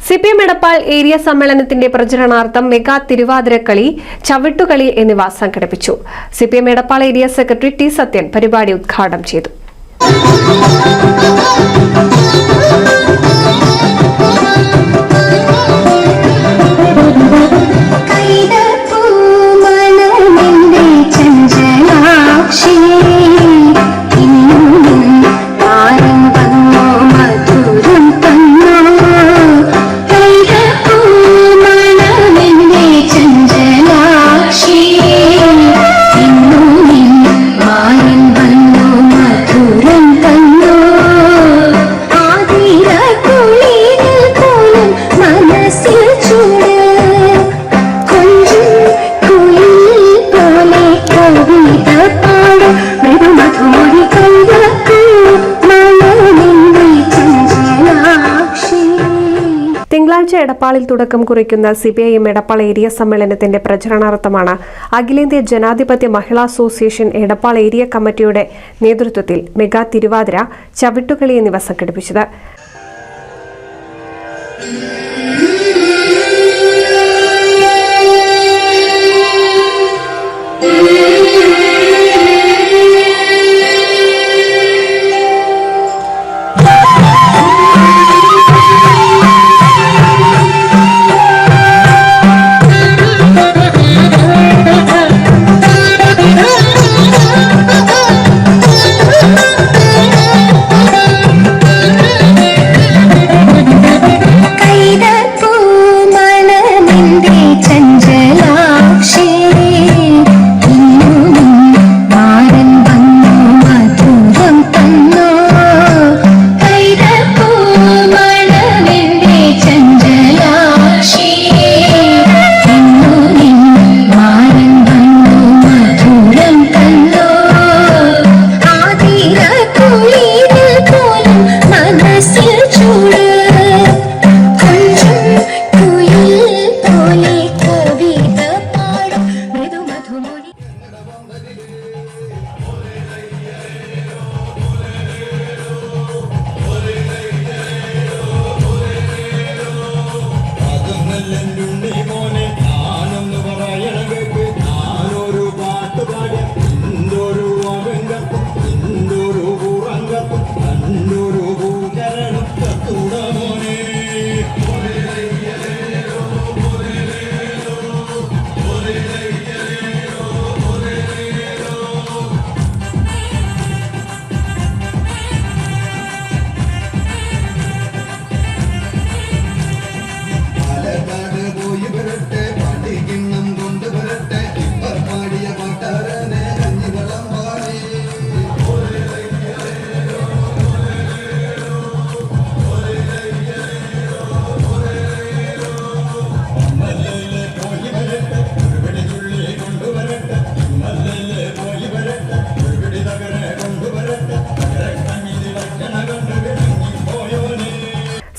CPM Edappal area സമ്മേളനത്തിന്റെ പ്രചരണാർത്ഥം mega Thiruvathirakali, Chavittukali എന്നിവ സംഘടിപ്പിച്ചു. CPM Edappal area secretary T Sathyan പരിപാടി ഉദ്ഘാടനം ചെയ്തു. തിങ്കളാഴ്ച എടപ്പാളിൽ തുടക്കം കുറിക്കുന്ന സിപിഐഎം എടപ്പാൾ ഏരിയ സമ്മേളനത്തിന്റെ പ്രചരണാർത്ഥമാണ് അഖിലേന്ത്യാ ജനാധിപത്യ മഹിളാ അസോസിയേഷൻ എടപ്പാൾ ഏരിയ കമ്മിറ്റിയുടെ നേതൃത്വത്തിൽ മെഗാ തിരുവാതിര, ചവിട്ടുകളി എന്നിവ സംഘടിപ്പിച്ചത്.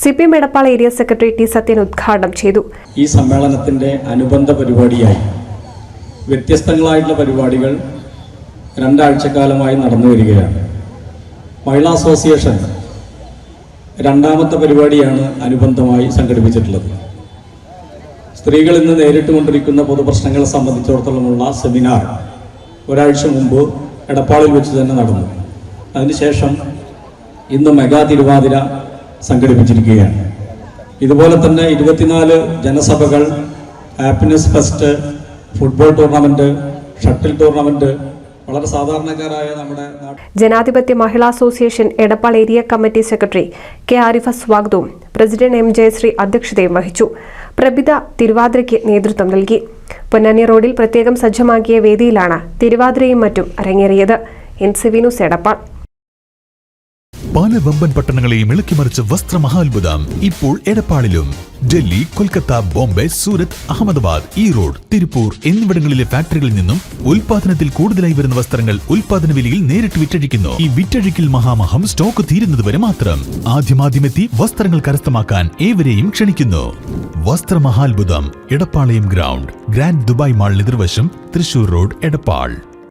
CPM Edappal area secretary T Sathyan ഉദ്ഘാടനം ചെയ്തു. ഈ സമ്മേളനത്തിന്റെ അനുബന്ധ പരിപാടിയായി വ്യത്യസ്തങ്ങളായിട്ടുള്ള പരിപാടികൾ രണ്ടാഴ്ചക്കാലമായി നടന്നു വരികയാണ്. മഹിളാ അസോസിയേഷൻ രണ്ടാമത്തെ പരിപാടിയാണ് അനുബന്ധമായി സംഘടിപ്പിച്ചിട്ടുള്ളത്. സ്ത്രീകൾ ഇന്ന് നേരിട്ടുകൊണ്ടിരിക്കുന്ന പൊതുപ്രശ്നങ്ങളെ സംബന്ധിച്ചിടത്തോളമുള്ള സെമിനാർ ഒരാഴ്ച മുമ്പ് എടപ്പാളിൽ വെച്ച് തന്നെ നടന്നു. അതിനുശേഷം ഇന്ന് മെഗാ തിരുവാതിര സംഘടിപ്പിച്ചിരിക്കുകയാണ്. ഇതുപോലെ തന്നെ 24 ജനസഭകൾ, happiness fest, football tournament, shuttle tournament, വളരെ സാധാരണക്കാരായ നമ്മുടെ Janadhipathya Mahila association Edappal area committee secretary K Arifa സ്വാഗതവും പ്രസിഡന്റ് എം ജയശ്രീ അധ്യക്ഷതയും വഹിച്ചു. പ്രഭിത തിരുവാതിരയ്ക്ക് നേതൃത്വം നൽകി. പൊന്നാനി റോഡിൽ പ്രത്യേകം സജ്ജമാക്കിയ വേദിയിലാണ് തിരുവാതിരയും മറ്റും അരങ്ങേറിയത്. NCV news Edappal. പല വമ്പൻ പട്ടണങ്ങളെയും ഇളക്കിമറിച്ച വസ്ത്രമഹാത്ഭുതം ഇപ്പോൾ എടപ്പാളിലും. ഡൽഹി, കൊൽക്കത്ത, ബോംബെ, സൂരത്ത്, അഹമ്മദാബാദ്, ഈറോഡ്, തിരുപ്പൂർ എന്നിവിടങ്ങളിലെ ഫാക്ടറികളിൽ നിന്നും ഉൽപാദനത്തിൽ കൂടുതലായി വരുന്ന വസ്ത്രങ്ങൾ ഉൽപാദന വിലയിൽ നേരിട്ട് വിറ്റഴിക്കുന്നു. ഈ വിറ്റഴിക്കൽ മഹാമഹം സ്റ്റോക്ക് തീരുന്നതുവരെ മാത്രം. ആദ്യമാദ്യമെത്തി വസ്ത്രങ്ങൾ കരസ്ഥമാക്കാൻ ഏവരെയും ക്ഷണിക്കുന്നു. വസ്ത്രമഹാത്ഭുതം, എടപ്പാളയം ഗ്രൗണ്ട്, ഗ്രാൻഡ് ദുബായ് മാൾ എതിർവശം, തൃശൂർ റോഡ്, എടപ്പാൾ.